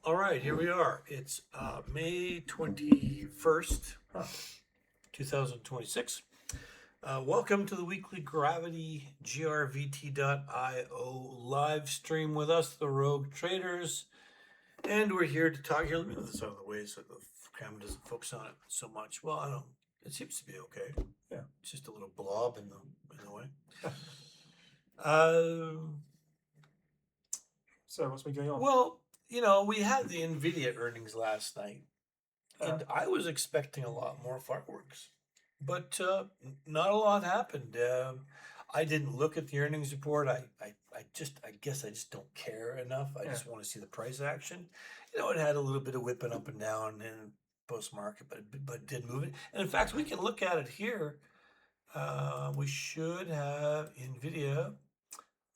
All right, here we are. It's May 21st, 2026. Welcome to the weekly Gravity grvt.io live stream with us, the Rogue Traders. And we're here to talk. Here, let me move this out of the way so the camera doesn't focus on it so much. Well, I don't. It seems to be okay. Yeah. It's just a little blob in the way. Um, So what's been going on? Well, we had the NVIDIA earnings last night, and I was expecting a lot more fireworks, but not a lot happened. I didn't look at the earnings report. I guess I just don't care enough. I just want to see the price action. It had a little bit of whipping up and down in post market, but it did move it. And in fact, we can look at it here. We should have NVIDIA.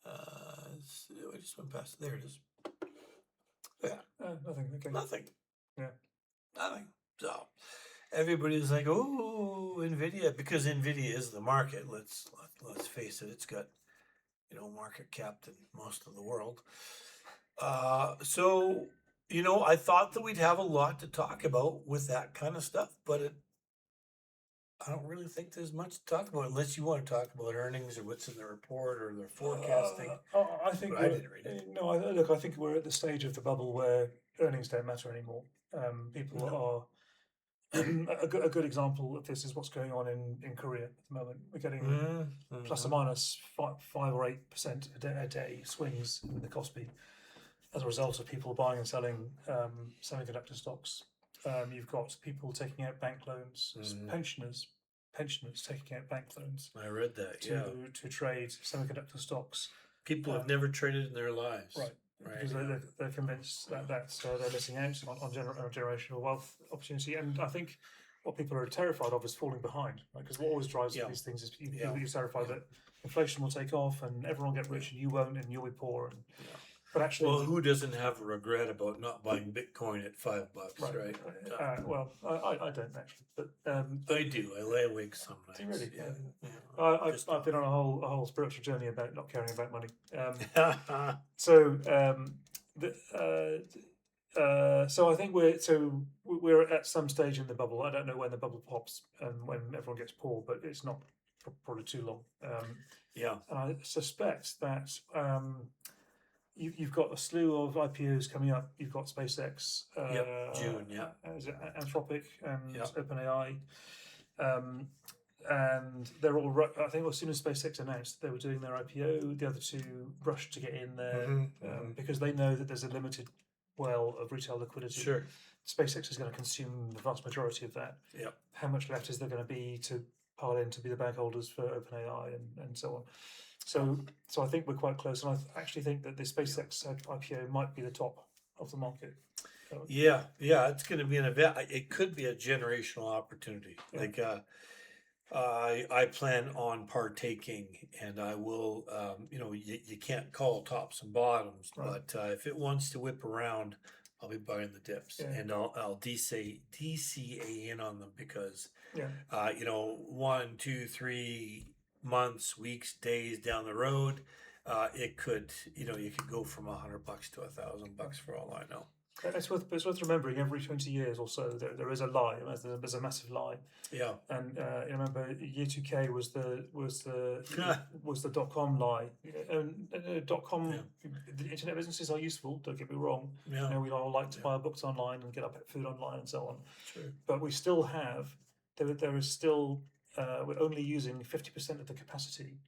I just went past. There it is. Yeah. Nothing. Okay. Nothing. Yeah. Nothing. So everybody's like, "Oh, NVIDIA," because NVIDIA is the market. Let's face it. It's got market cap in most of the world. So I thought that we'd have a lot to talk about with that kind of stuff, but I don't really think there's much to talk about unless you want to talk about earnings or what's in the report or their forecasting. I think I didn't read it. No, I think we're at the stage of the bubble where earnings don't matter anymore. People are. A good example of this is what's going on in Korea at the moment. We're getting plus or minus 5 or 8% a day swings in the Kospi as a result of people buying and selling semiconductor stocks. You've got people taking out bank loans, pensioners taking out bank loans. I read that. To trade semiconductor stocks. People have never traded in their lives. Right. Because they're convinced that they're missing out on generational wealth opportunity. And I think what people are terrified of is falling behind. Because what always drives these things is you're terrified that inflation will take off and everyone will get rich and you won't and you'll be poor. But actually, well, who doesn't have a regret about not buying Bitcoin at $5, right? Well, I don't actually, but I do. I lay awake some nights. Really? Yeah. I've been on a whole spiritual journey about not caring about money. So I think we're at some stage in the bubble. I don't know when the bubble pops and when everyone gets poor, but it's not probably too long. And I suspect that. You've got a slew of IPOs coming up. You've got SpaceX, June, Anthropic, and OpenAI, and they're all. I think as soon as SpaceX announced they were doing their IPO, the other two rushed to get in there because they know that there's a limited well of retail liquidity. Sure. SpaceX is going to consume the vast majority of that. Yep. How much left is there going to be to pile in to be the bag holders for OpenAI and so on? So I think we're quite close, and I actually think that the SpaceX IPO might be the top of the market. Yeah, it's going to be an event. It could be a generational opportunity. Yeah. Like I plan on partaking, and I will. You can't call tops and bottoms, right. But if it wants to whip around, I'll be buying the dips, and I'll DCA in on them because 1, 2, 3 months, weeks, days down the road, it could, you could go from $100 to $1,000 for all I know. It's worth remembering every 20 years or so there is a lie. There's a massive lie. Yeah. And remember, year 2K was the .com lie. .com the internet businesses are useful. Don't get me wrong. Yeah. We all like to buy our books online and get our pet food online and so on. True. But we still have there is still. We're only using 50% of the capacity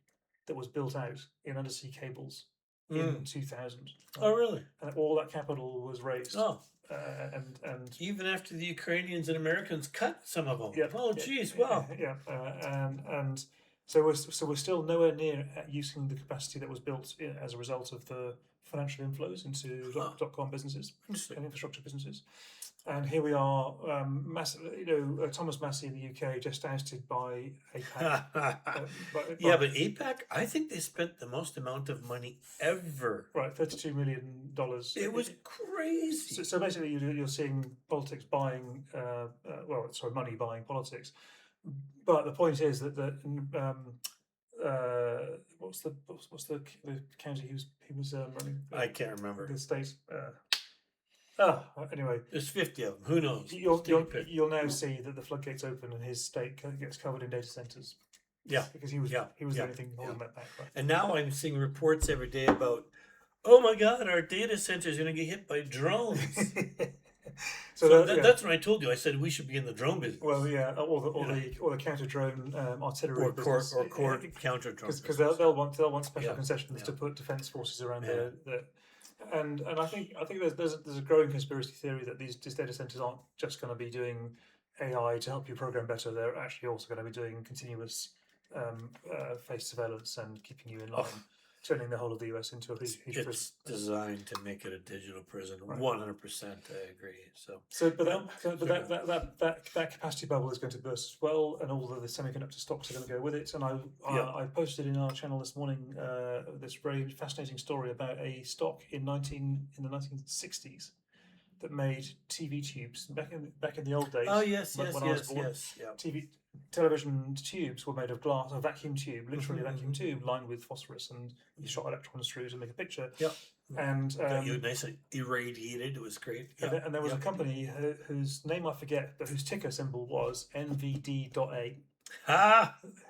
that was built out in undersea cables in 2000. Oh, really? And all that capital was raised. Oh, and even after the Ukrainians and Americans cut some of them. Yeah. Oh, geez, wow. Yeah. And so we're still nowhere near using the capacity that was built as a result of the financial inflows into .com businesses and infrastructure businesses. And here we are, Thomas Massey in the UK just ousted by APAC. But APAC, I think they spent the most amount of money ever. Right, $32 million. It was crazy. So basically, you're seeing politics buying, money buying politics. But the point is that what's the county he was running? I can't remember the state. Anyway, there's 50 of them. Who knows? You'll now see that the floodgates open and his stake gets covered in data centers. Yeah, because he was the only thing holding that back. Right? And now I'm seeing reports every day about, oh my God, our data center is going to get hit by drones. So that's what I told you. I said we should be in the drone business. Well, yeah, or the counter drone artillery business, or counter drone, because they'll want special concessions to put defence forces around there. And I think there's a growing conspiracy theory that these data centers aren't just going to be doing AI to help you program better. They're actually also going to be doing continuous face surveillance and keeping you in line. Turning the whole of the US into a huge prison. It's designed to make it a digital prison. 100%, I agree. That capacity bubble is going to burst as well, and all of the semiconductor stocks are going to go with it. And I posted in our channel this morning this very fascinating story about a stock in the 1960s that made TV tubes back in the old days. Oh yes, when I was born, television tubes were made of glass, a vacuum tube, literally a vacuum tube lined with phosphorus, and you shot electrons through to make a picture. And you nicely irradiated. It was great. And there was a company whose name I forget, but whose ticker symbol was NVD.A,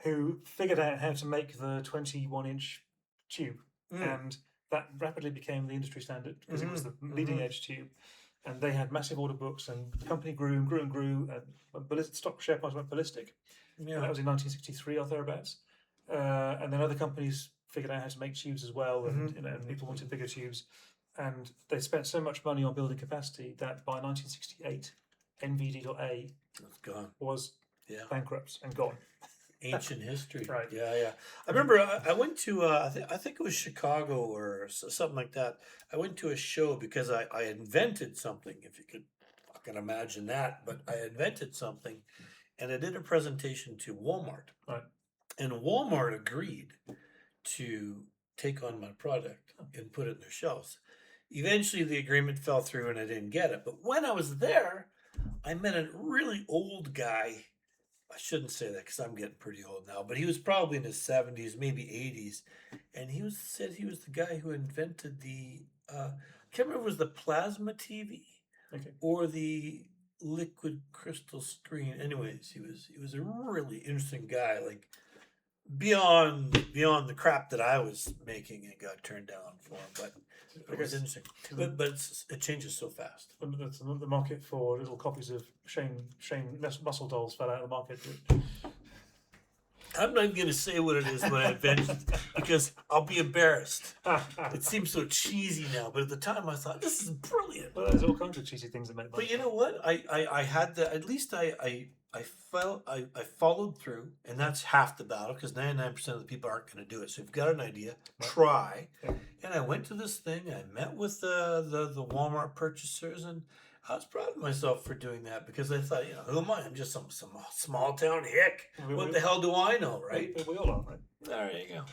who figured out how to make the 21-inch tube, and that rapidly became the industry standard because it was the leading edge tube. And they had massive order books, and the company grew and grew and grew. And stock share price went ballistic. And that was in 1963 or thereabouts. And then other companies figured out how to make tubes as well, and people wanted bigger tubes. And they spent so much money on building capacity that by 1968, NVD.A was bankrupt and gone. Ancient history. Right. Yeah. I remember I went to, I think it was Chicago or something like that. I went to a show because I invented something, if you could fucking imagine that, but I invented something, and I did a presentation to Walmart. Right. And Walmart agreed to take on my product and put it in their shelves. Eventually the agreement fell through and I didn't get it. But when I was there, I met a really old guy. I shouldn't say that because I'm getting pretty old now, but he was probably in his 70s, maybe 80s. And said he was the guy who invented the, I can't remember if it was the plasma TV or the liquid crystal screen. Anyways, he was a really interesting guy, like beyond the crap that I was making and got turned down for. But it was interesting. But it changes so fast. The market for little copies of Shane muscle dolls fell out of the market. I'm not going to say what it is when I invented because I'll be embarrassed. It seems so cheesy now, but at the time I thought, this is brilliant. Well, there's all kinds of cheesy things that make money. But you know what? I had the, at least I followed through, and that's half the battle because 99% of the people aren't going to do it. So if you've got an idea, try. Yeah. And I went to this thing. I met with the Walmart purchasers, and I was proud of myself for doing that because I thought, who am I? I'm just some small town hick. What the hell do I know, right? We all are, right? There you go.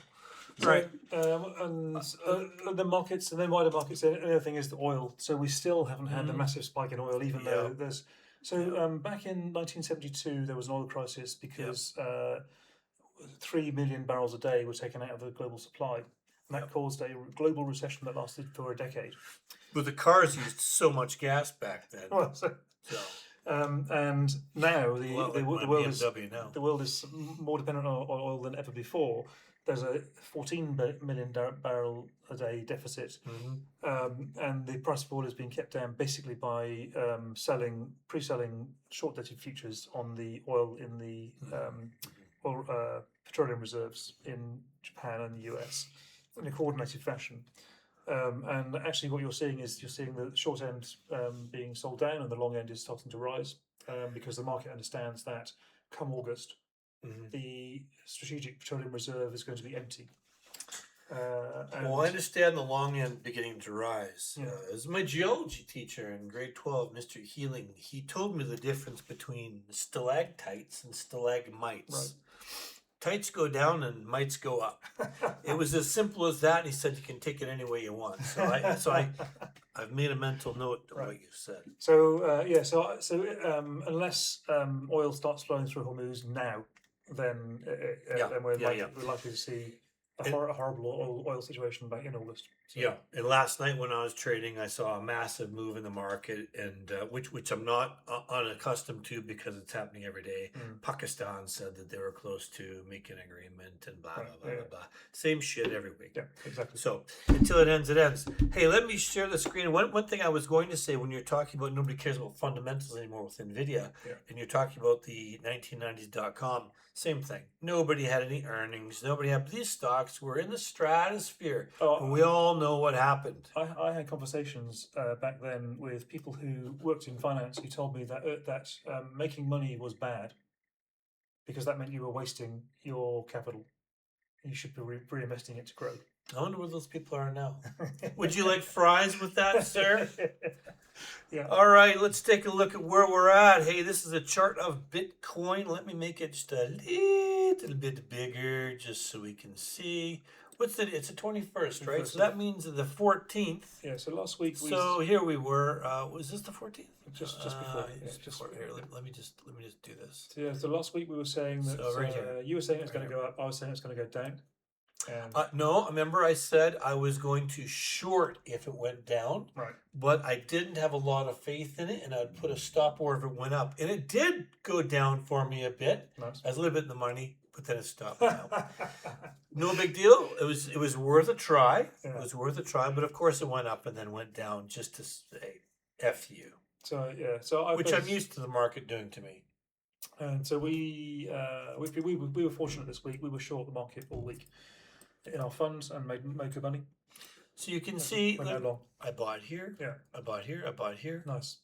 So, right. And the markets, and then wider markets. The other thing is the oil. So we still haven't had the massive spike in oil, even though there's. So back in 1972, there was an oil crisis because 3 million barrels a day were taken out of the global supply. And that caused a global recession that lasted for a decade. But the cars used so much gas back then. Well, and now the world is more dependent on oil than ever before. There's a 14 million barrel a day deficit, and the price of oil is being kept down basically by pre-selling short-dated futures on the oil in the petroleum reserves in Japan and the US in a coordinated fashion. And actually, what you're seeing is the short end being sold down, and the long end is starting to rise because the market understands that come August, the strategic petroleum reserve is going to be empty. Well, I understand the long end beginning to rise. As my geology teacher in grade 12, Mr. Healing, he told me the difference between stalactites and stalagmites. Right. Tights go down and mites go up. It was as simple as that. And he said you can take it any way you want. So I've made a mental note of what you said. So unless oil starts flowing through Hormuz now, then we're likely to see a horrible oil situation back in August. So. Yeah, and last night when I was trading, I saw a massive move in the market, and which I'm not unaccustomed to because it's happening every day. Pakistan said that they were close to making an agreement, and blah blah blah blah blah. Same shit every week. Yeah, exactly. So until it ends, it ends. Hey, let me share the screen. One thing I was going to say when you're talking about nobody cares about fundamentals anymore with Nvidia, and you're talking about the 1990s.com. Same thing. Nobody had any earnings. Nobody had. These stocks were in the stratosphere. And we all know what happened. I had conversations back then with people who worked in finance who told me that making money was bad because that meant you were wasting your capital. You should be reinvesting it to grow. I wonder where those people are now. Would you like fries with that, sir? Yeah. All right, let's take a look at where we're at. Hey, this is a chart of Bitcoin. Let me make it just a little bit bigger just so we can see. It's the 21st, right? So that means the 14th. Yeah, so last week So here we were. Was this the 14th? Just before. Just before. Here, let me just do this. So, yeah, so last week we were saying that right you were saying it's going to go up. I was saying it's going to go down. No, remember I said I was going to short if it went down, right? But I didn't have a lot of faith in it, and I'd put a stop order if it went up, and it did go down for me a bit. Nice. I was a little bit in the money, but then it stopped now. No big deal. It was worth a try. Yeah. It was worth a try, but of course it went up and then went down just to say F you. So yeah, which I'm used to the market doing to me. And so we were fortunate this week. We were short the market all week in our funds and made good money. So you can see, I bought here. Yeah, I bought here. I bought here. Nice.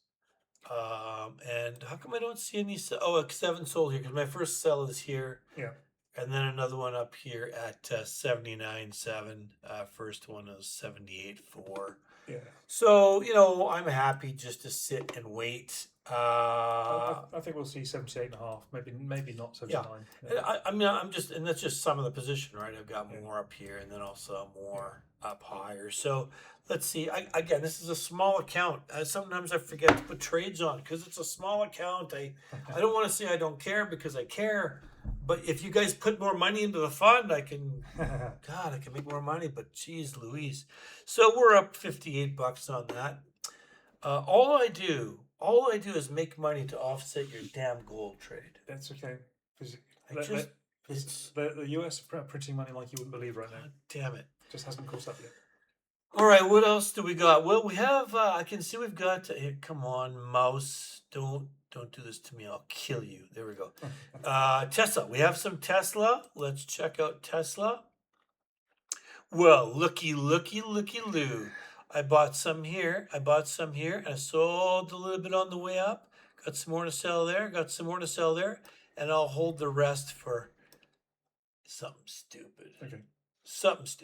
And how come I don't see any? 7 sold here because my first sell is here. Yeah. And then another one up here at 79.7. First one is 78.4. Yeah. So I'm happy just to sit and wait. I think we'll see 78.5. Maybe not 79. Yeah. And that's just some of the position, right? I've got more up here, and then also more up higher. So let's see. Again, this is a small account. Sometimes I forget to put trades on because it's a small account. I don't want to say I don't care because I care. But if you guys put more money into the fund, I can make more money. But geez Louise. So we're up $58 on that. All I do is make money to offset your damn gold trade. That's okay. The US are printing money like you wouldn't believe right now. God damn it. Just hasn't caught up yet. All right, what else do we got? Well, we have, I can see we've got, here, come on, mouse. Don't do this to me. I'll kill you. There we go. Tesla. We have some Tesla. Let's check out Tesla. Well, looky, loo. I bought some here. And I sold a little bit on the way up. Got some more to sell there. And I'll hold the rest for something stupid. Okay.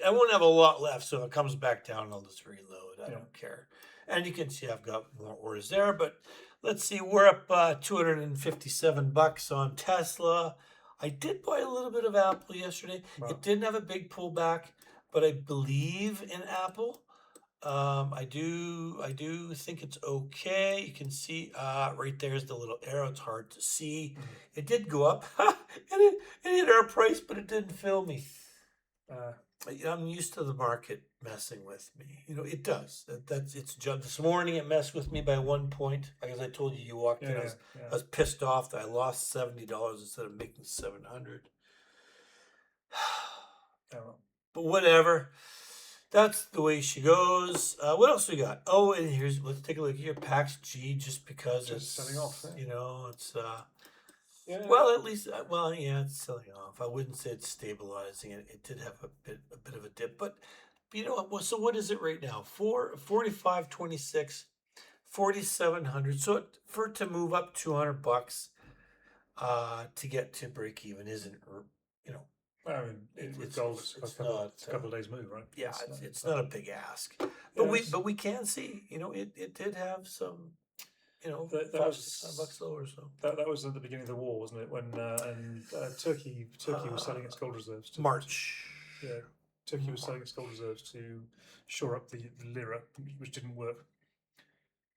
I won't have a lot left, so if it comes back down, I'll just reload. I don't care. And you can see I've got more orders there, but let's see. We're up $257 on Tesla. I did buy a little bit of Apple yesterday. Wow. It didn't have a big pullback, but I believe in Apple. I do think it's okay. You can see right there's the little arrow. It's hard to see. It did go up, and it hit our price, but it didn't fill me. I'm used to the market messing with me. It does. It's just this morning it messed with me by 1 point. As I told you, you walked in. I was pissed off that I lost $70 instead of making $700. But whatever. That's the way she goes. What else we got? Oh, and let's take a look here. PAX G, just because it's selling off. It's well, at least it's selling off. I wouldn't say it's stabilizing. It did have a bit of a dip, but you know what? So what is it right now? 45.26, 4,700. So for it to move up $200 to get to break even isn't I mean, it's a couple of days move, right? Yeah, it's not a big ask, but we can see, it did have some, that was $5-6 lower. So that was at the beginning of the war, wasn't it? When Turkey was selling its gold reserves. March. Yeah, Turkey was selling its gold reserves to shore up the lira, which didn't work.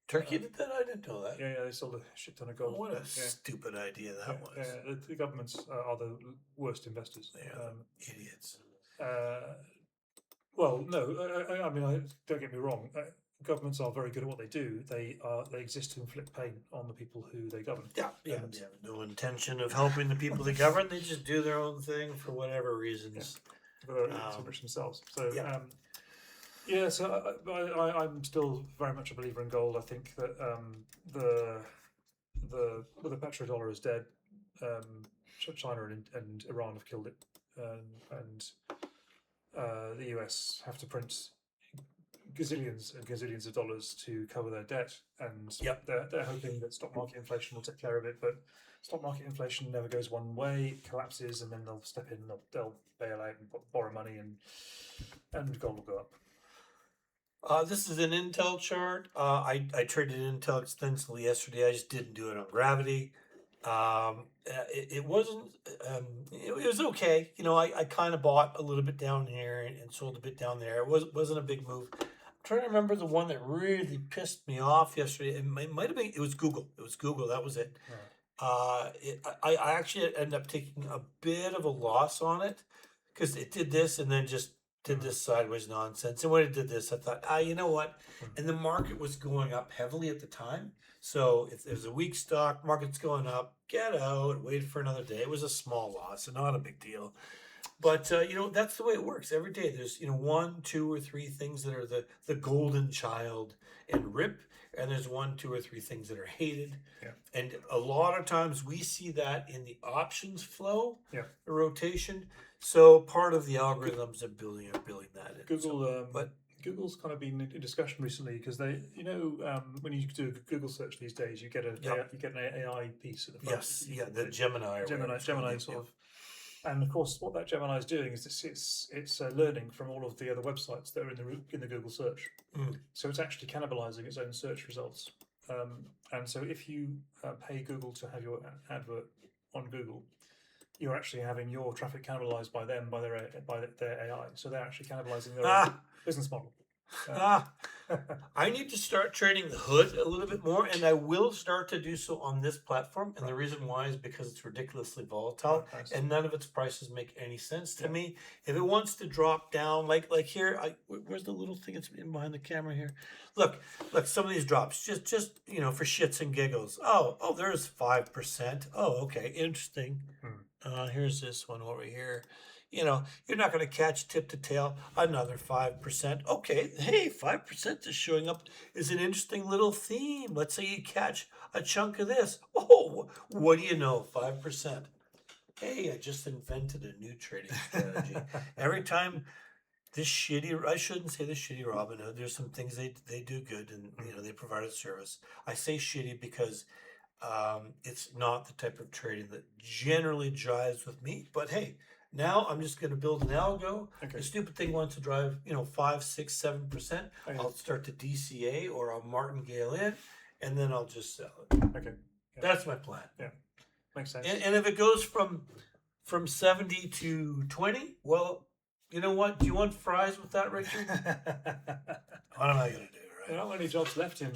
Turkey did that? I didn't know that. Yeah, they sold a shit ton of gold. What a stupid idea that was. Yeah, the governments are the worst investors. They are idiots. Well, no, I mean, don't get me wrong. Governments are very good at what they do. They exist to inflict pain on the people who they govern. Yeah, they have no intention of helping the people they govern. They just do their own thing for whatever reasons. To enrich themselves. So so I'm still very much a believer in gold. I think that the petrodollar is dead. China and Iran have killed it, and the US have to print gazillions and gazillions of dollars to cover their debt, and they're hoping that stock market inflation will take care of it. But stock market inflation never goes one way; it collapses, and then they'll step in, and they'll bail out and borrow money, and gold will go up. This is an Intel chart. I traded Intel extensively yesterday. I just didn't do it on gravity. It wasn't. It was okay. You know, I kind of bought a little bit down here and sold a bit down there. It wasn't a big move. I'm trying to remember the one that really pissed me off yesterday. It might have been. It was Google. It was Google. That was it. I actually ended up taking a bit of a loss on it because it did this and then just did this sideways nonsense. And when it did this, I thought, you know what? And the market was going up heavily at the time. So if there's a weak stock, market's going up, get out, wait for another day. It was a small loss, so not a big deal. But that's the way it works. Every day there's 1, 2, or 3 things that are the golden child and rip, and there's 1, 2, or 3 things that are hated. Yeah. And a lot of times we see that in the options flow, the rotation. So part of the algorithms are building that in. Google, but Google's kind of been in discussion recently because they, when you do a Google search these days, you get an AI piece at the front. Yes, the Gemini sort of. And of course, what that Gemini is doing is it's learning from all of the other websites that are in the Google search. So it's actually cannibalizing its own search results. And so if you pay Google to have your advert on Google, you're actually having your traffic cannibalized by them, by their AI. So they're actually cannibalizing their own business model. I need to start trading the hood a little bit more, and I will start to do so on this platform. And the reason why is because it's ridiculously volatile, and none of its prices make any sense to me. If it wants to drop down, like here, where's the little thing that's in behind the camera here? Look, some of these drops, just for shits and giggles. Oh, there's 5%. Oh, okay, interesting. Here's this one over here. You're not going to catch tip to tail another 5%. Okay, hey, 5% is showing up is an interesting little theme. Let's say you catch a chunk of this. Oh, what do you know? 5%. Hey, I just invented a new trading strategy. Every time I shouldn't say this shitty Robinhood. There's some things they do good, and they provide a service. I say shitty because it's not the type of trading that generally jives with me. But hey, now I'm just going to build an algo. Okay. The stupid thing wants to drive 5, 6, 7%. Okay. I'll start to DCA or I'll martingale in, and then I'll just sell it. Okay, that's my plan. Yeah, makes sense. And if it goes from 70 to 20, well, you know what? Do you want fries with that, Richard? What am I going to do? There aren't any jobs left in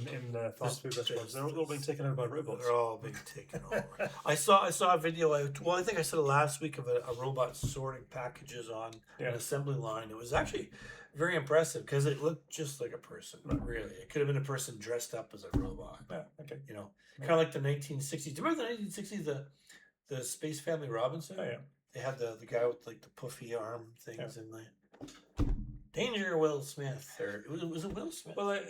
fast food restaurants. They're all being taken over by robots. They're all being taken over. I saw a video. I think I said it last week of a robot sorting packages on an assembly line. It was actually very impressive because it looked just like a person. But really, it could have been a person dressed up as a robot. Yeah. Okay. Kind of like the 1960s. Do you remember the 1960s? The Space Family Robinson. Oh yeah. They had the guy with like the puffy arm things in there. Danger, Will Smith, or was it Will Smith? Well,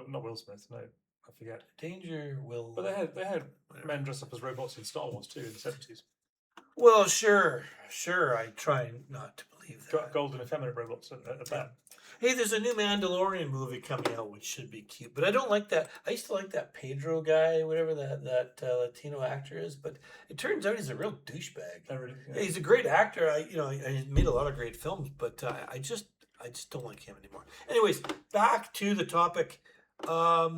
not Will Smith. No, I forget. Danger, Will. But they had men dressed up as robots in Star Wars too in the 70s. Well, sure. I try not to believe that. Golden effeminate robots at that. Hey, there's a new Mandalorian movie coming out, which should be cute. But I don't like that. I used to like that Pedro guy, whatever that Latino actor is. But it turns out he's a real douchebag. Oh, really? Yeah, he's a great actor. I made a lot of great films, but I just don't like him anymore. Anyways, back to the topic. I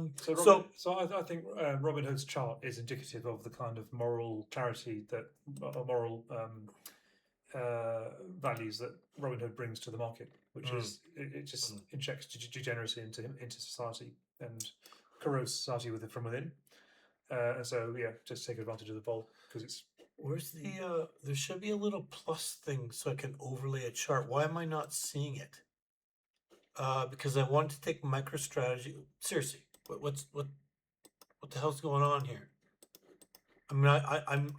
think Robinhood's chart is indicative of the kind of moral clarity moral values that Robinhood brings to the market, which is it just injects degeneracy into society and corrodes society from within. And so just take advantage of the vol because Where's the, there should be a little plus thing so I can overlay a chart. Why am I not seeing it? Because I want to take MicroStrategy. Seriously, what the hell's going on here? I mean, I'm,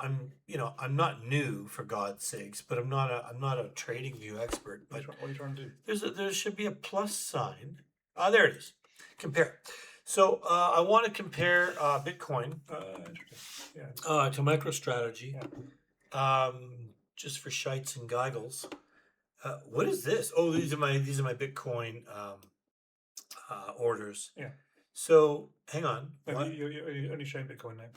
I'm not new for God's sakes, but I'm not a trading view expert. But what are you trying to do? There should be a plus sign. There it is. Compare. So I want to compare Bitcoin to MicroStrategy, just for shites and giggles. What is this? Oh, these are my Bitcoin orders. Yeah. So hang on. No, you're only showing Bitcoin now.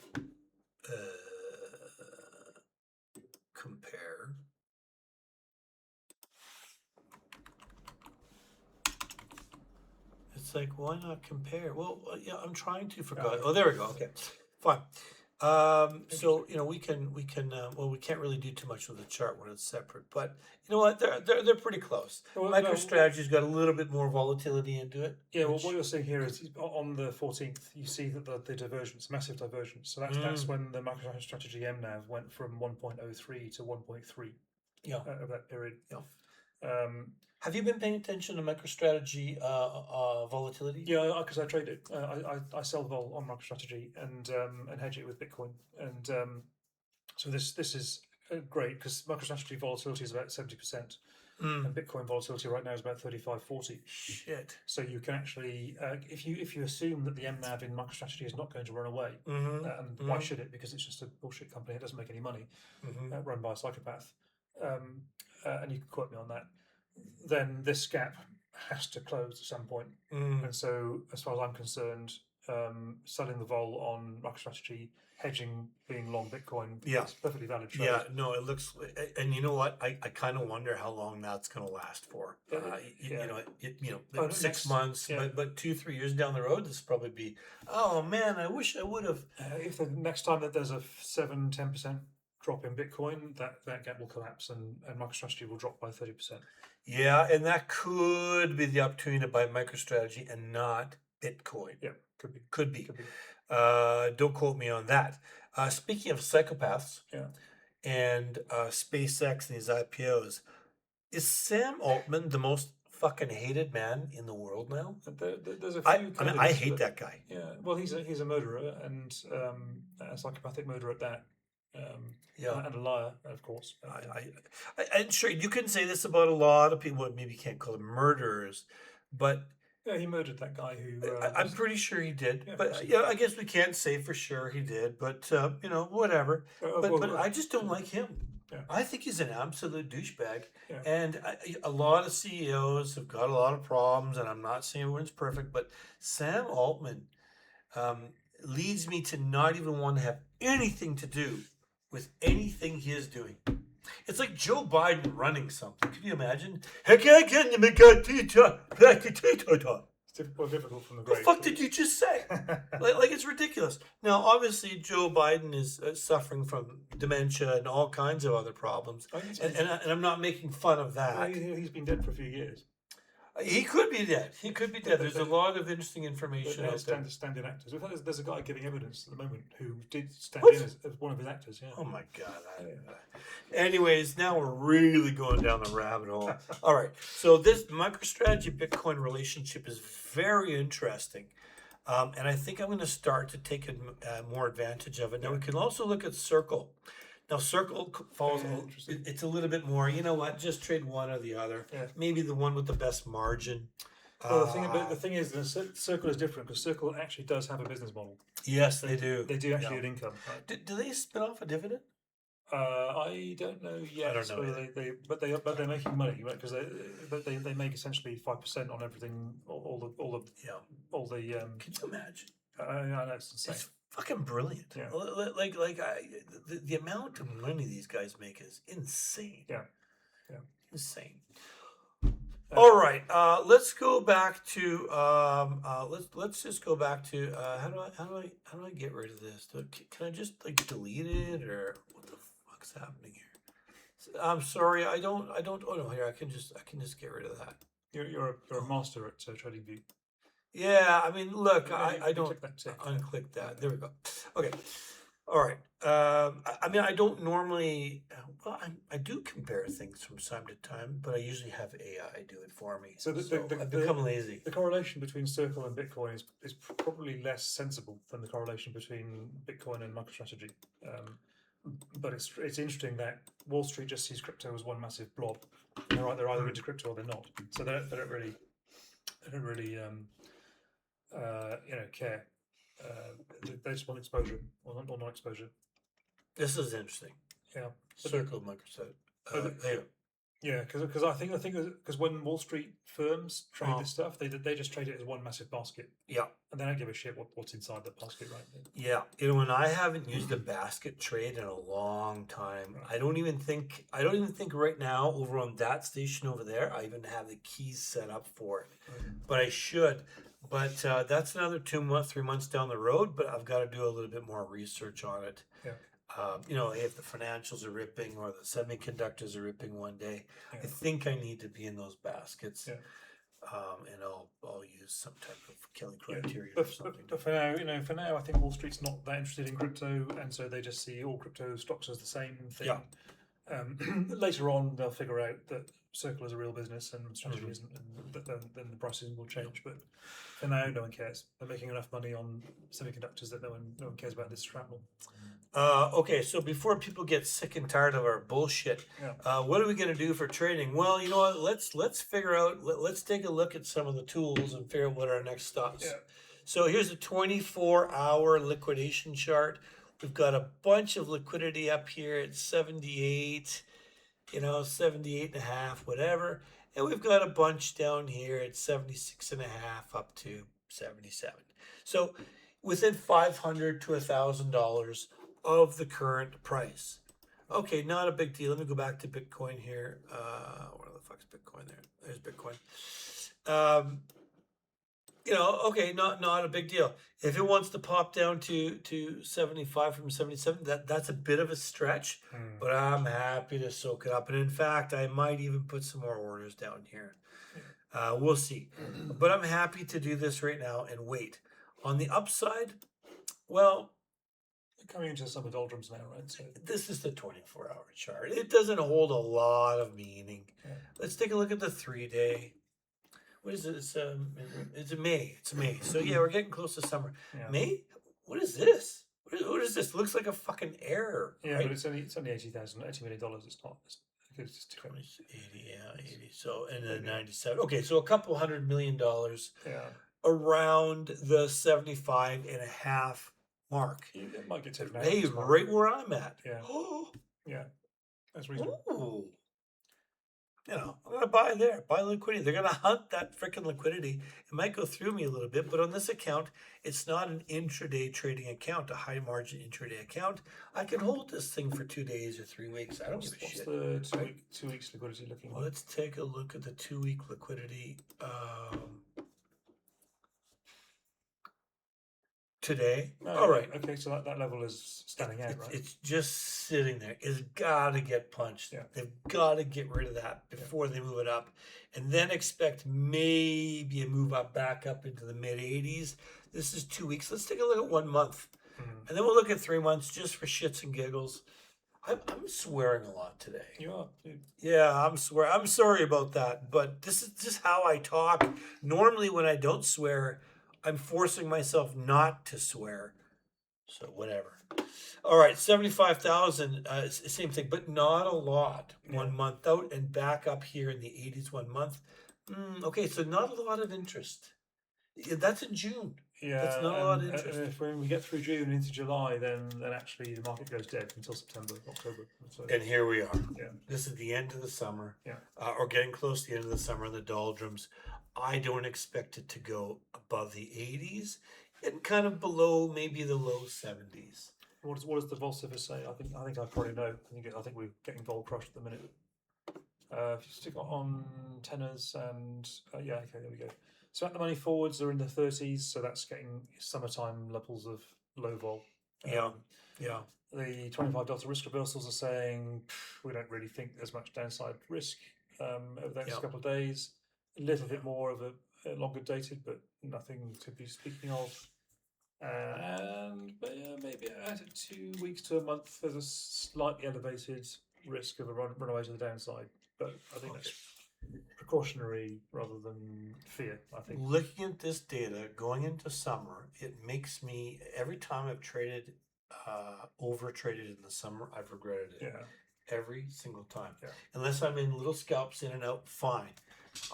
Compare. It's like, why not compare? Well, yeah, I'm trying to forget. Oh, there we go. Okay, fine. So we can well, we can't really do too much with the chart when it's separate, but you know what? They're pretty close. MicroStrategy's got a little bit more volatility into it. Yeah, well, what you're seeing here is on the 14th, you see that the divergence, massive divergence. So that's when the MicroStrategy MNAV went from 1.03 to 1.3. Yeah, over that period. Yeah. Have you been paying attention to MicroStrategy volatility? Yeah, because I trade it. I sell vol on MicroStrategy and hedge it with Bitcoin, and so this is great because MicroStrategy volatility is about 70%, and Bitcoin volatility right now is about 35-40. Shit. So you can actually, if you assume that the MNAV in MicroStrategy is not going to run away, and why should it? Because it's just a bullshit company. It doesn't make any money, run by a psychopath, and you can quote me on that. Then this gap has to close at some point. And so, as far as I'm concerned, selling the vol on MicroStrategy, hedging being long Bitcoin, it's perfectly valid trade. Yeah, no, it looks, and you know what? I kind of wonder how long that's going to last for. 6 months, but 2-3 years down the road, this will probably be. Oh man, I wish I would have. If the next time that there's a 7-10% drop in Bitcoin, that gap will collapse and MicroStrategy will drop by 30%. Yeah, and that could be the opportunity to buy MicroStrategy and not Bitcoin. Yeah, could be. Could be. Don't quote me on that. Speaking of psychopaths and SpaceX and these IPOs, is Sam Altman the most fucking hated man in the world now? There's a few. I hate that guy. Yeah, well, he's a murderer and a psychopathic murderer at that. And a liar, of course. I'm sure you can say this about a lot of people. Maybe you can't call them murderers, but yeah, he murdered that guy who. I'm pretty sure he did. Yeah, but I guess we can't say for sure he did. But whatever. But I just don't like him. Yeah. I think he's an absolute douchebag. Yeah. And a lot of CEOs have got a lot of problems, and I'm not saying everyone's perfect, but Sam Altman leads me to not even want to have anything to do with anything he is doing. It's like Joe Biden running something. Can you imagine? It's difficult from the great. The fuck did you just say? like it's ridiculous. Now, obviously, Joe Biden is suffering from dementia and all kinds of other problems, and I'm not making fun of that. He's been dead for a few years. He could be dead. He could be dead. There's a lot of interesting information out there. Stand-in actors. There's a guy giving evidence at the moment who did stand in as one of his actors. Yeah. Oh my god. Anyways, now we're really going down the rabbit hole. All right. So this MicroStrategy Bitcoin relationship is very interesting, and I think I'm going to start to take more advantage of it. Now we can also look at Circle. Now, Circle falls. It's a little bit more. You know what? Just trade one or the other. Yeah. Maybe the one with the best margin. Well, the thing is, the Circle is different because Circle actually does have a business model. Yes, they do. They do actually have income. Right? Do they spin off a dividend? I don't know yet. I don't know. But they're making money, right? Because they make essentially 5% on everything. All the. Can you imagine? I know it's insane. It's fucking brilliant. Yeah. The amount of money these guys make is insane. Yeah. Insane. All right. Let's go back to let's just go back to how do I get rid of this? Can I just delete it, or what the fuck's happening here? I'm sorry. I don't. Oh no, here I can just get rid of that. You're a master at TradingView. Yeah, I mean, look, I don't unclick that. There we go. Okay. All right. I mean, I don't normally. Well, I do compare things from time to time, but I usually have AI do it for me. So So I've become lazy. the correlation between Circle and Bitcoin is probably less sensible than the correlation between Bitcoin and MicroStrategy. But it's interesting that Wall Street just sees crypto as one massive blob. They're either into crypto or they're not. So they don't really care. They just want exposure or not exposure. This is interesting. Yeah. Circle Microsoft. There. Yeah, because I think because when Wall Street firms trade this stuff, they just trade it as one massive basket. Yeah, and they don't give a shit what's inside that basket, right? Yeah, and I haven't used a basket trade in a long time. Right. I don't even think right now over on that station over there I even have the keys set up for it. Right. But I should. But that's another 3 months down the road. But I've got to do a little bit more research on it. Yeah. If the financials are ripping or the semiconductors are ripping one day, I think I need to be in those baskets. Yeah. And I'll use some type of killing criteria or something. But for now, I think Wall Street's not that interested in crypto, and so they just see all crypto stocks as the same thing. Yeah. Later on, they'll figure out that Circle is a real business and strategy isn't, and then the pricing will change. But for now, no one cares. They're making enough money on semiconductors that no one cares about this shrapnel. Okay, so before people get sick and tired of our bullshit, what are we going to do for trading? Well, you know what? Let's figure out. Let's take a look at some of the tools and figure out what our next stops. Yeah. So here's a 24-hour liquidation chart. We've got a bunch of liquidity up here at 78, 78 and a half, whatever. And we've got a bunch down here at 76 and a half up to 77. So within $500 to $1,000 of the current price. Okay, not a big deal. Let me go back to Bitcoin here. Where the fuck's Bitcoin there? There's Bitcoin. Okay, not a big deal. If it wants to pop down to 75 from 77, that's a bit of a stretch, but I'm happy to soak it up. And in fact, I might even put some more orders down here. We'll see. But I'm happy to do this right now and wait. On the upside, well, coming into some doldrums now, right? So this is the 24-hour chart. It doesn't hold a lot of meaning. Yeah. Let's take a look at the 3-day. What is it? It's May. It's May. So yeah, we're getting close to summer. Yeah. May? What is this? What is this? It looks like a fucking error. Yeah, right? But it's only $80 million. It's not. It's just 20, 80, yeah, 80. So and then 97. Okay, so a couple $100 million. Yeah. Around the 75 and a half mark. It might get taken out. Hey, right where I'm at. Yeah. Yeah. That's reasonable. Ooh. I'm going to buy there, buy liquidity. They're going to hunt that freaking liquidity. It might go through me a little bit, but on this account, it's not an intraday trading account, a high margin intraday account. I can hold this thing for 2 days or 3 weeks. I don't give a shit. What's the 2 weeks liquidity looking like? Let's take a look at the 2-week liquidity. Today. All right. Okay, so that level is standing out, right? It's just sitting there. It's got to get punched. Yeah. They've got to get rid of that before they move it up. And then expect maybe a move up back up into the mid-80s. This is 2 weeks. Let's take a look at 1 month. And then we'll look at 3 months just for shits and giggles. I'm swearing a lot today. You are, dude. Yeah, I'm swearing. I'm sorry about that. But this is just how I talk. Normally when I don't swear, I'm forcing myself not to swear. So whatever. All right, 75,000, same thing, but not a lot. 1 month out and back up here in the 80s 1 month. Okay, so not a lot of interest. That's in June. Yeah, that's not a lot of interest. If when we get through June into July, then actually the market goes dead until September, October. So, and here we are. Yeah, this is the end of the summer. Yeah, or getting close to the end of the summer in the doldrums. I don't expect it to go above the 80s and kind of below maybe the low 70s. What does the Volcifer say? I think I probably know. I think we're getting vol crushed at the minute. If you stick it on tenors and okay, there we go. So at the money forwards are in the 30s, so that's getting summertime levels of low vol. Yeah. The 25 delta risk reversals are saying we don't really think there's much downside risk over the next couple of days. A little bit more of a longer dated, but nothing to be speaking of. And maybe at 2 weeks to a month, there's a slightly elevated risk of a runaway to the downside. But I think that's precautionary rather than fear, I think. Looking at this data going into summer, it makes me, every time I've traded, over traded in the summer, I've regretted it. Yeah. Every single time. Yeah. Unless I'm in little scalps in and out, fine.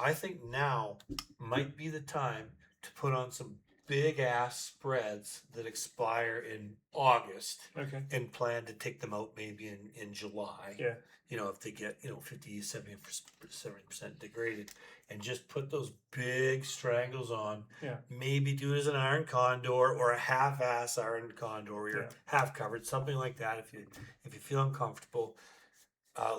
I think now might be the time to put on some big ass spreads that expire in August. Okay. And plan to take them out maybe in July. Yeah. You know, if they get, 50, 70% degraded, and just put those big strangles on. Yeah. Maybe do it as an iron condor or a half-ass iron condor where you're half covered, something like that if you feel uncomfortable.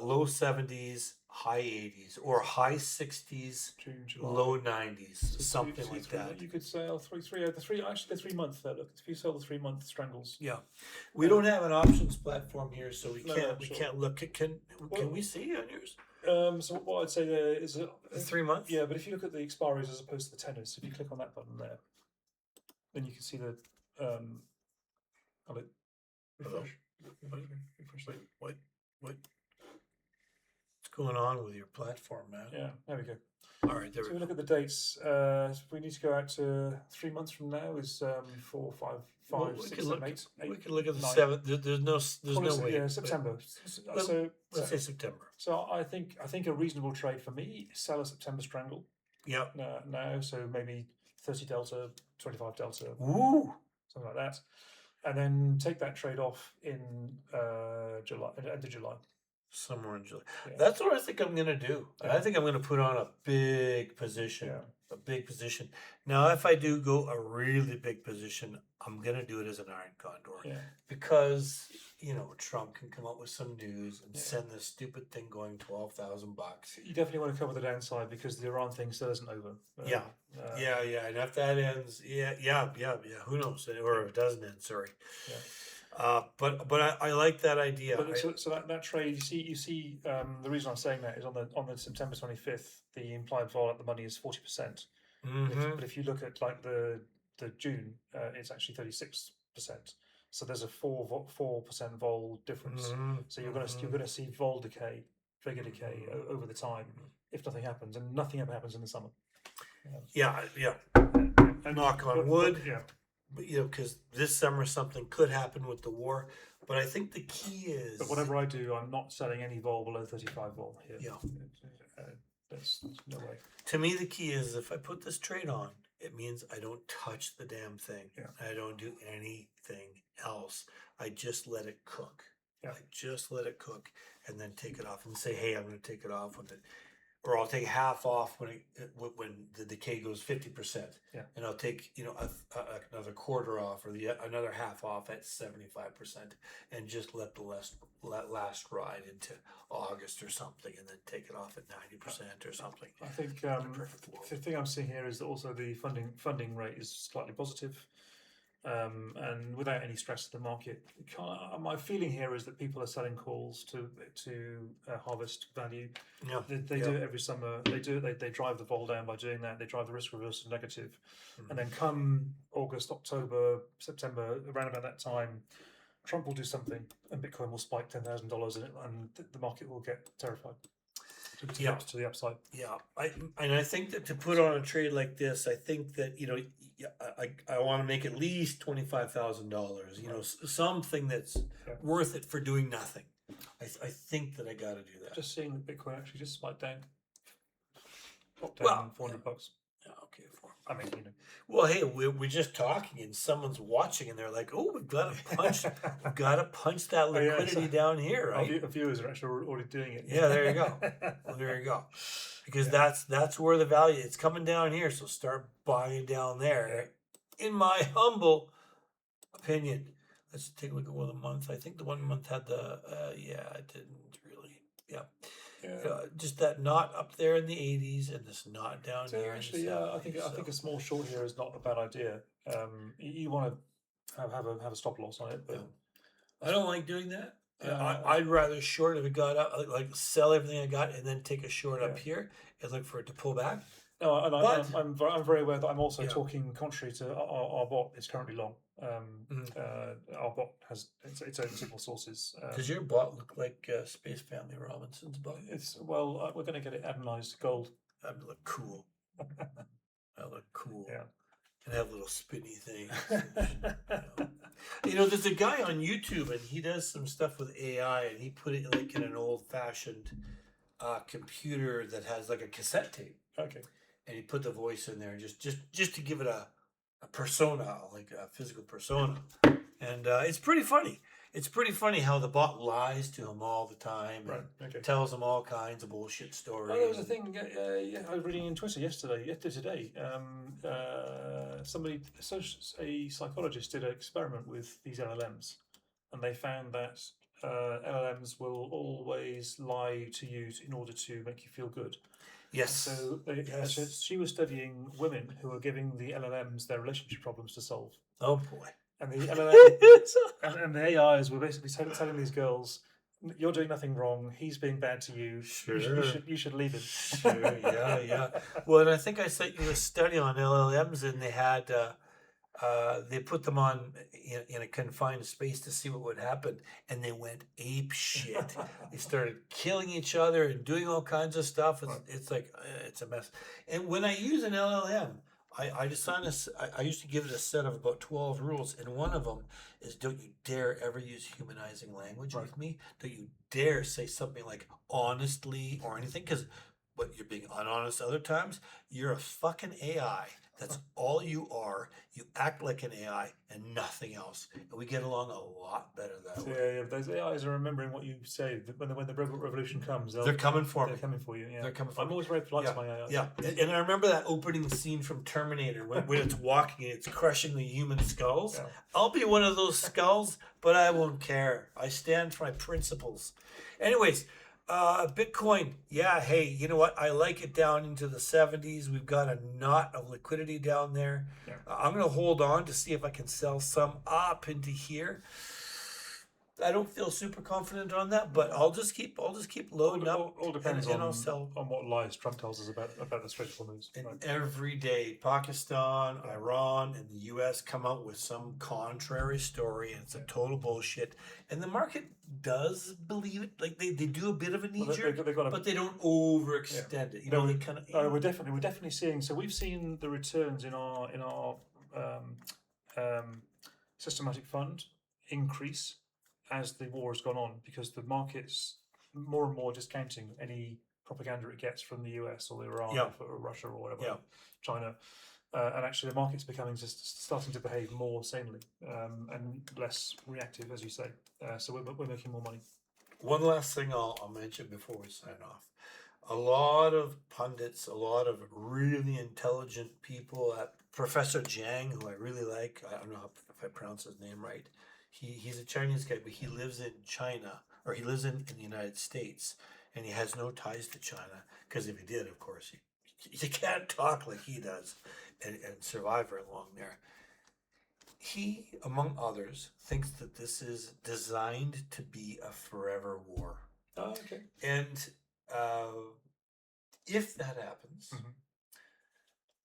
Low 70s, high 80s, or high 60s, June, July. low 90s, so something like that. You could sell the 3 month. Look, if you sell the 3 month strangles. Yeah, we don't have an options platform here, so we can't sure. look. Can we see on yours? So what I'd say there is the 3 months. Yeah, but if you look at the expiries as opposed to the tenors, if you click on that button there, then you can see the refresh. What? What's going on with your platform, man? Yeah, there we go. All right, there so we go. Look at the dates. We need to go out to 3 months from now. Is 4, 5, 5, 6, 7, 8. We can look at the 7th. There's no way. Yeah, September. Let's say September. So I think a reasonable trade for me is sell a September strangle. Yeah. Now, so maybe 30 delta, 25 delta. Ooh. Something like that, and then take that trade off in July, end of July. Somewhere in July. Yeah. That's what I think I'm going to do. Yeah. I think I'm going to put on a big position. Yeah. A big position. Now, if I do go a really big position, I'm going to do it as an iron condor. Yeah. Because, Trump can come up with some news and send this stupid thing going $12,000. You definitely want to cover the downside because the Iran thing still isn't over. Yeah. And if that ends, who knows? Or if it doesn't end, sorry. Yeah. But I like that idea. So that trade, you see, the reason I'm saying that is on the September 25th, the implied vol at the money is 40%. Mm-hmm. But if you look at like the June, it's actually 36%. So there's a 4% vol difference. Mm-hmm. So you're gonna see vol decay, figure decay over the time if nothing happens, and nothing ever happens in the summer. Yeah. And knock on wood. Yeah. But, because this summer something could happen with the war. But I think the key is... But whatever I do, I'm not selling any vol below 35 vol here. Yeah. There's no way. To me, the key is if I put this trade on, it means I don't touch the damn thing. Yeah. I don't do anything else. I just let it cook. Yeah. I just let it cook and then take it off and say, hey, I'm going to take it off with it. Or I'll take half off when the decay goes 50%. Yeah. And I'll take another quarter off or another half off at 75%, and just let the last ride into August or something, and then take it off at 90% or something. I think the thing I'm seeing here is that also the funding rate is slightly positive. And without any stress to the market, my feeling here is that people are selling calls to harvest value. Yeah, they do it every summer. They do it. They drive the vol down by doing that. They drive the risk reversal negative, and then come August, October, September, around about that time, Trump will do something, and Bitcoin will spike $10,000, and the market will get terrified. To the upside. Yeah, I think that to put on a trade like this, I think that I want to make at least $25,000. Something that's worth it for doing nothing. I think that I got to do that. Just seeing the Bitcoin actually just spike down, pop down $400. Yeah, okay, I mean, Well, hey, we're just talking, and someone's watching, and they're like, "Oh, we've got to punch that liquidity down here, right?" Our viewers are actually already doing it. Yeah, there you go. Well, there you go. Because that's where the value it's coming down here. So start buying down there. In my humble opinion, let's take a look at one of the months. I think the 1 month had the it didn't really. Yeah. Just that knot up there in the 80s and this knot down here. Actually, I think a small short here is not a bad idea. You want to have a stop loss on it, but I don't like doing that. I'd rather short if it got up, like sell everything I got and then take a short up here and look for it to pull back. No, and But I'm very aware that I'm also talking contrary to our bot is currently long. Our bot has its own signal sources. Does your bot look like Space Family Robinson's bot? It's we're going to get it anodized gold. That'd look cool. That look cool. Yeah. And have little spinny things. You know, there's a guy on YouTube and he does some stuff with AI and he put it like in an old-fashioned computer that has like a cassette tape. Okay. And he put the voice in there just to give it a persona, like a physical persona. And it's pretty funny. It's pretty funny how the bot lies to him all the time and tells him all kinds of bullshit stories. Oh, there was a thing I was reading in Twitter today. A psychologist did an experiment with these LLMs, and they found that LLMs will always lie to you in order to make you feel good. Yes. So she was studying women who were giving the LLMs their relationship problems to solve. Oh boy. And the LLM and the AIs were basically telling these girls, "You're doing nothing wrong. He's being bad to you. Sure. You should leave him." Sure. Yeah. Well, and I think I sent you a study on LLMs, and they had they put them on in a confined space to see what would happen, and they went ape shit. They started killing each other and doing all kinds of stuff. It's like it's a mess. And when I use an LLM, I used to give it a set of about 12 rules, and one of them is don't you dare ever use humanizing language with me. Don't you dare say something like honestly or anything, because but you're being unhonest other times. You're a fucking AI. That's all you are. You act like an AI and nothing else. And we get along a lot better that way. Yeah. Those AIs are remembering what you say. When the revolution comes, they're coming for me. They're coming for you. Yeah. They're coming for me. I'm always very polite to my AI. Yeah. And I remember that opening scene from Terminator when it's walking and it's crushing the human skulls. Yeah. I'll be one of those skulls, but I won't care. I stand for my principles. Anyways, Bitcoin, yeah, hey, you know what? I like it down into the 70s. We've got a knot of liquidity down there. Yeah. I'm going to hold on to see if I can sell some up into here. I don't feel super confident on that, but I'll just keep loading up. All depends on what lies Trump tells us about the strategical moves. And every day, Pakistan, Iran, and the U.S. come out with some contrary story, and it's a total bullshit. And the market does believe it, like they do a bit of a knee-jerk, but they don't overextend it. You know, they kind of. We're definitely seeing. So we've seen the returns in our systematic fund increase as the war has gone on, because the market's more and more discounting any propaganda it gets from the US or Iran or Russia or whatever, China. And actually the market's becoming just starting to behave more sanely and less reactive, as you say. So we're making more money. One last thing I'll mention before we sign off. A lot of pundits, a lot of really intelligent people, Professor Jiang, who I really like, I don't know if I pronounce his name right, he's a Chinese guy, but he lives in China, or he lives in the United States, and he has no ties to China, because if he did, of course, you can't talk like he does and survive very long there. He, among others, thinks that this is designed to be a forever war. Oh, okay. And if that happens,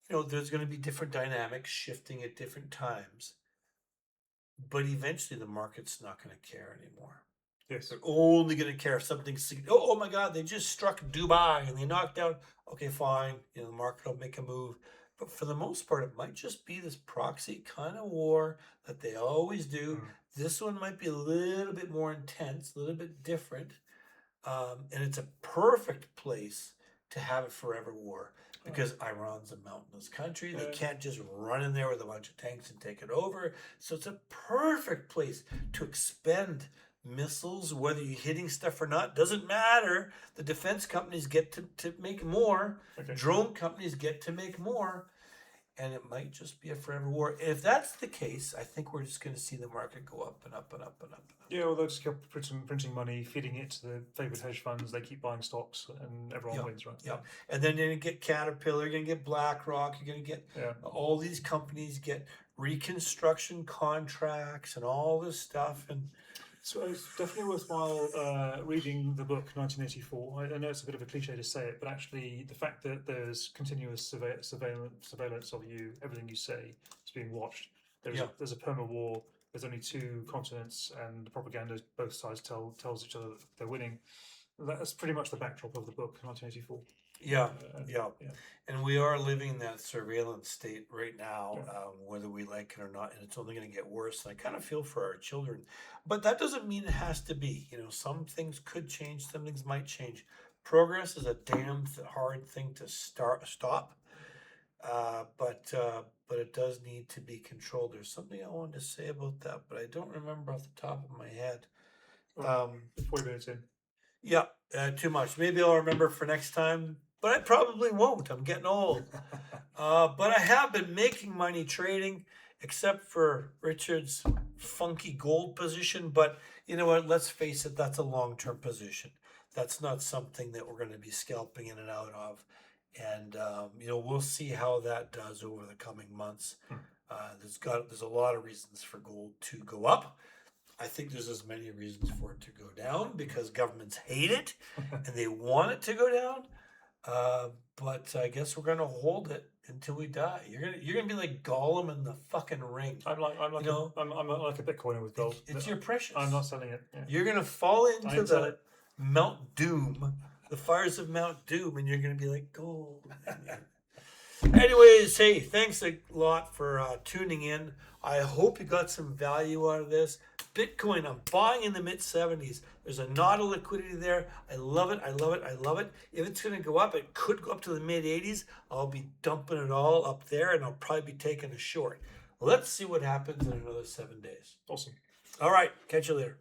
you know, there's going to be different dynamics shifting at different times. But eventually the market's not going to care anymore. Yes. They're only going to care if something's, oh my God, they just struck Dubai and they knocked down. Okay, fine. You know, the market will make a move. But for the most part, it might just be this proxy kind of war that they always do. This one might be a little bit more intense, a little bit different. And it's a perfect place to have a forever war. Because Iran's a mountainous country. They can't just run in there with a bunch of tanks and take it over. So it's a perfect place to expend missiles, whether you're hitting stuff or not. Doesn't matter. The defense companies get to make more. Drone companies get to make more. And it might just be a forever war. And if that's the case, I think we're just going to see the market go up and up and up and up. Yeah, well, they'll just keep printing money, feeding it to the favourite hedge funds. They keep buying stocks, and everyone wins, right? Yeah. And then you're going to get Caterpillar, you're going to get BlackRock, you're going to get all these companies get reconstruction contracts and all this stuff. And So it's definitely worthwhile reading the book 1984. I know it's a bit of a cliche to say it, but actually the fact that there's continuous surveillance of you, everything you say is being watched. There's a perma war. There's only two continents, and the propaganda both sides tells each other that they're winning. That's pretty much the backdrop of the book 1984. Yeah, yeah. And we are living in that surveillance state right now, whether we like it or not, and it's only going to get worse. And I kind of feel for our children, but that doesn't mean it has to be. You know, some things could change, some things might change. Progress is a damn hard thing to stop, but it does need to be controlled. There's something I wanted to say about that, but I don't remember off the top of my head. 40 minutes in. Yeah, too much. Maybe I'll remember for next time, but I probably won't. I'm getting old. But I have been making money trading, except for Richard's funky gold position. But you know what? Let's face it, that's a long-term position. That's not something that we're going to be scalping in and out of. And you know, we'll see how that does over the coming months. There's a lot of reasons for gold to go up. I think there's as many reasons for it to go down because governments hate it and they want it to go down. But I guess we're gonna hold it until we die. You're gonna be like Gollum in the fucking ring. I'm like you know, I'm like a Bitcoiner with gold. It's your precious. I'm not selling it. Yeah. You're gonna fall into the Mount Doom, the fires of Mount Doom, and you're gonna be like gold. Anyways, hey, thanks a lot for tuning in. I hope you got some value out of this. Bitcoin, I'm buying in the mid-70s. There's a lot of liquidity there. I love it. I love it. I love it. If it's going to go up, it could go up to the mid-80s. I'll be dumping it all up there, and I'll probably be taking a short. Let's see what happens in another 7 days. Awesome. All right. Catch you later.